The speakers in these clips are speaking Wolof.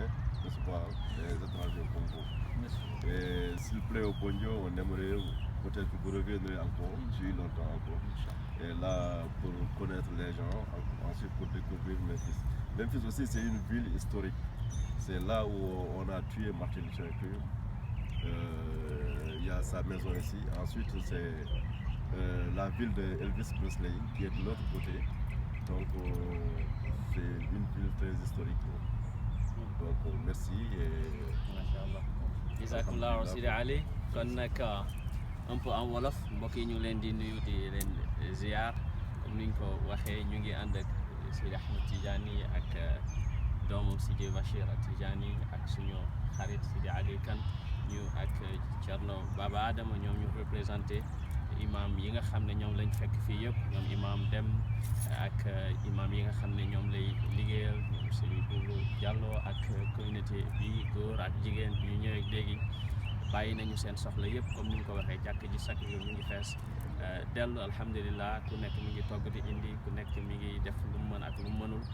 hein, n'est-ce pas, des étrangers comme vous. Et s'il plaît au bon Dieu, on aimerait peut-être que vous reviendrez encore, si longtemps encore. Et là, pour connaître les gens, ensuite pour découvrir Memphis. Memphis aussi, c'est une ville historique. C'est là où on a tué Martin Luther King. Il y a sa maison ici. Ensuite, c'est la ville de Elvis Presley qui est de l'autre côté. Donc, c'est une ville très historique. Donc, merci et... Masha'Allah. Jazakumullah Sidi Ali. Kon nag un peu en wolof mbokk yi ñu ngi leen di nuyu di leen ziar comme niñ ko waxee ñu ngi ànd ak Sidi Ahmed Tidjani ak doomam Sidi Bachir Tidjani ak suñu xarit Sidi Ali Kane ñu ak Thierno Baba Adama ñoom ñu représenté imam yi nga xam ne ñoom lañ fekk fii yëpp ñoom imam Dem ak imam yi nga xam ne ñoom lay liggéeyal ñoom Serigne Boubou Diallo ak communauté bi góor ak jigéen bi ñu ñëwee léegi bàyyi nañu seen soxla yëpp comme ni nga ko waxee jàkk ji chaque jour mi ngi fees dellu alhamdulilah ku nekk mi ngi togg di indi ku nekk mi ngi def lu mu mën ak lu mu mënul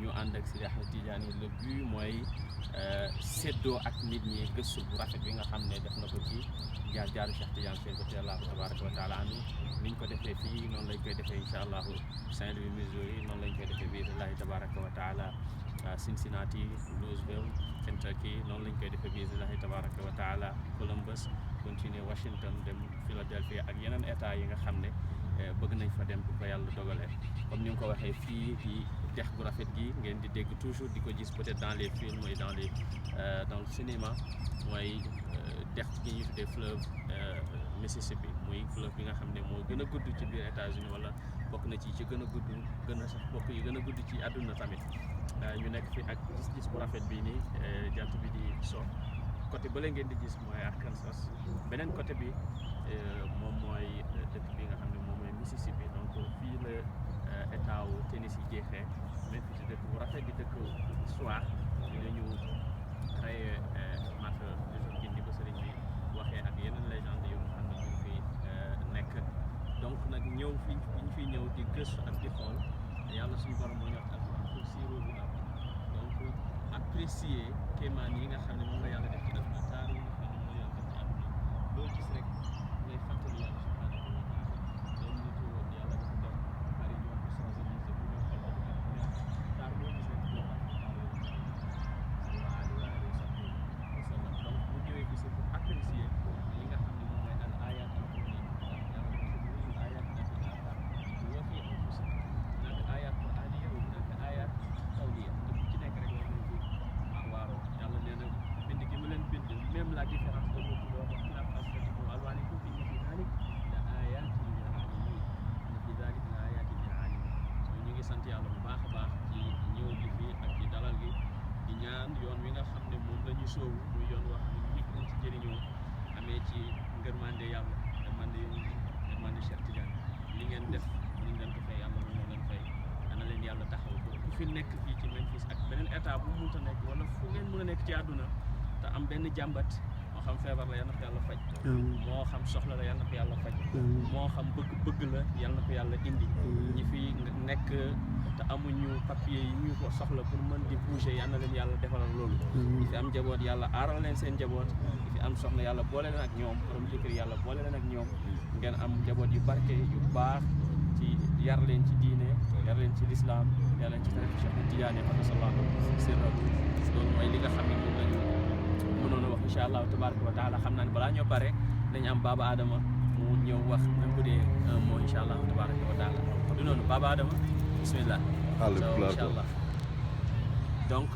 ñu ànd ak Sidi Ahmed Tidjani le but mooy séddoo ak nit ñi gëstu bu rafet bi nga xam ne def na ko ci jaar-jaaru Cheikh Tidiane Sène radiyallahu tabaraka wa taala anhu ni ñu ko defee fii noonu lañ koy defee incha allahu Saint-Louis Missouri noonu lañ koy defee bi illahi tabaraka wa taala Cincinnati, Louisville, Kentucky noonu lañ koy defee bi illahi tabaraka wa taala Columbus continuer Washington dem Philadelphia ak yeneen état yi nga xam ne bëgg nañ fa dem bu ko yàlla dogalee comme ni nga ko waxee fii ci dex gu rafet gi ngeen di dégg toujours di ko gis peut-être dans les films mooy dans le cinéma mooy dex gi ñuy tuddee fleuve Mississippi muy fleuve bi nga xam ne moo gën a gudd ci biir États-Unis wala bokk na ci gën a gudd gën a sax bokk yi gën a gudd ci àdduna tamit ñu nekk fi ak gis-gis bu rafet bii nii jant bi di so côté bële ngeen di gis mooy Arkansas beneen côté bi moom mooy dëkk bi nga xam ne moom mooy Mississippi donc fii la état wu Tennessee jeexee mais fii ci dëkk bu rafet di dëkk histoire di nañu créé marché de ni ko sëriñ bi waxee ak yeneen légende yu nga xam ne ñu fi nekk donc nag ñëw fi ñu fiy ñëw di gëstu ak di xool yàlla suñu borom moo ñu wax alquran pour siiroo bu am donc apprécier kéemaan yi nga xam ne moom la yàlla def ci àdduna taar yi nga xam ne moom la yàlla def ci àdduna loolu gis rek ngay fàttali yàlla subhanahu wa taala loolu nitu yàlla dafa dem Paris ñoo ko sensibiliser bu ñu xool taar boo gis rek doo xam donc bu ñëwee gis pour apprécier li nga xam ne moom mooy al ayat al qur'an yàlla dafa ko ayat wa fi anfusikum nak ayat qur'aniyya wa nak ayat qawliyya ci nekk rek war nañ ko waaroo yàlla nee na bind gi mu leen bind même la différence de votre couleur wa ikhtilaf alsinatikum wa alwanikum inna fi dhalik la ayatin lil alimin inna fi dhalik la ayatin lil alimin ñu ngi sant yàlla bu baax a baax ci ñëw gi fii ak ci dalal gi di ñaan yoon wi nga xam ne moom la ñu soowu muy yoon wax ne ñëpp nañ ci jëriñoo amee ci ngërmande yàlla ngërmande yonent ngërmande Cheikh Tidiane li ngeen def li ngeen ko fay yàlla moom moo leen fay ana leen yàlla taxaw ko ku fi nekk fii ci Memphis ak beneen état bu mu mënta nekk wala fu ngeen mën a nekk ci àdduna te am benn jàmbat moo xam feebar la yal na ko yàlla faj moo xam soxla la yal na ko yàlla faj moo xam bëgg la yal na ko yàlla indi ñi fi nekk te amuñu papier yi ñu ko soxla pour mën di bouger yal na leen yàlla defalal loolu ñi fi am njaboot yàlla aaral leen seen njaboot ñi fi am soxna yàlla boole leen ak ñoom borom jëkkër yàlla boole leen ak ñoom ngeen am njaboot yu barke yu baax ci yar leen ci diine yar leen ci lislaam yar leen ci tariqa Cheikh Tidiane sallallahu sirrahu loolu mooy li nga xam ne moom lañu mënoon a wax incha allahu tabaraka wa taala xam naa ne balaa ñoo pare dañu am Baba Adama mu ñëw wax même bu dee un mot incha allahu tabaraka wa taala du noonu Baba Adama bismillah inchallah donc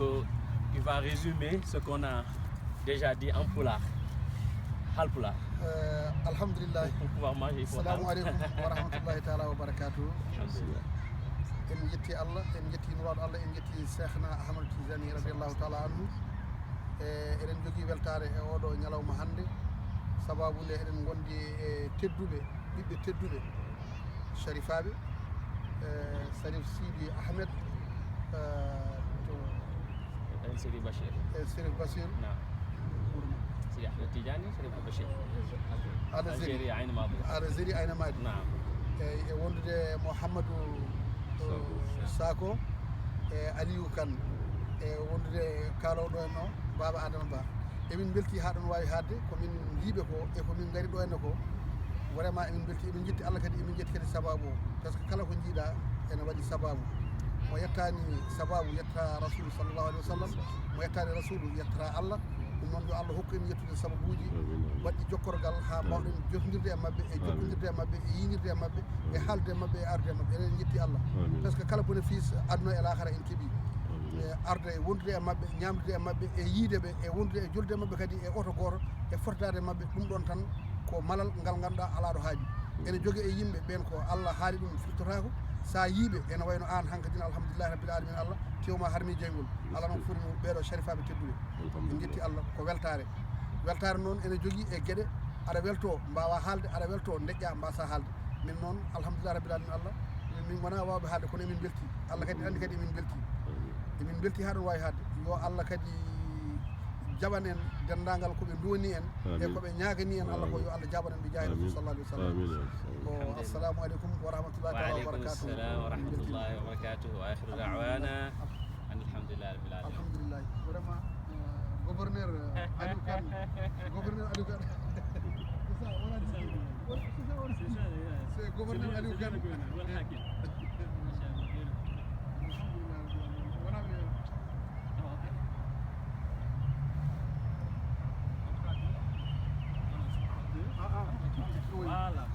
il va résumer ce qu'on a déjà dit en pulaar hal pulaar alhamdulillah pour pouvoir manger assalamu aleykum wa rahmatullahi taala wa barakatuh en jetti Allah en jetti nuraɗo Allah en jetti cheikhna Ahmadou Tidjani radiallahu taala anhu eɗen jogui weltare e oɗo ñalawma hannde sababude eɗen gondi e tedduɓe ɓiɓɓe tedduɓe sharifaɓe Sarif Sidi Ahmed to Sidi Bachir Sarif Bachir Sidi Ahmed Tidjani Sarif Bachir Algérie Aïn Madi Algérie Aïn Madi e wondude Mouhamadou Sako e Aliou Kane e wondude kaalowo ɗo en o Baba Adama Ba emin belti ha ɗon wawi hadde komin jiiɓe ko e komin gari ɗo henne ko vraiment emin belti emin jetti Allah kadi emin jetti kadi sababu o par ce que kala ko jiiɗa ene waɗi sababu mo yettani sababu yetta rasulu sallllahu alih wa sallam mo yettani rasulu yettata Allah ɗum noon yo Allah hokku en yettude sababuji waɗɗi jokkorgal ha mbawɗen jofdirde e mabɓe e jokkodirde e mabɓe e yinirde e mabɓe e haalde e mabɓe e arde e mabɓe enen jetti Allah par ce que kala bénéfice aduna e lahara en keeɓi arde e wondude e mabɓe ñamdude e mabɓe e yiideɓe e wondude e jolde e mabɓe kadi e oto goto e fortade e mabɓe ɗum ɗon tan ko malal ngal ganduɗa ala ɗo haaji ene jogui e yimɓe ɓen ko Allah haali ɗum firtotako sa yiiɓe ene wayno an hankkadine alhamdulillahi rabbil alamin Allah tewma harmi jeygol Allah noon foti no ɓeɗo sharifaɓe tedduɓe en jetti Allah ko weltare weltare noon ene jogui e gueɗe aɗa welto mbawa haalde aɗa welto deƴƴa mbasa haalde min noon alhamdulillahi rabbil alamin Allah min gona wawɓe haalde kono emin belti Allah kadi andi kadi emin belti ha ɗon wawi hadde yo Allah kadi jaɓan en dendagal koɓe duwani en e koɓe ñagani en Allah ko yo Allah jaɓan en ɓe jaahi rasul sallallahu alih wa sallam o assalamu aleykum wa rahmatullahi taala wa barakatuh السلام ورحمة الله وبركاته وآخر دعوانا أن الحمد لله رب العالمين alhamdulillah vraiment gouverneur Aliou Kane gouverneur Aliou Kane c'est gouverneur Aliou Kane والحاكم Voilà.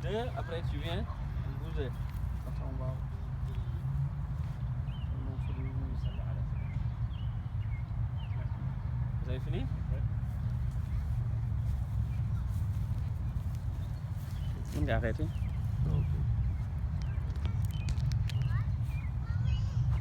Deux, après tu viens bouger. Vous avez fini? Mën nga arrêter.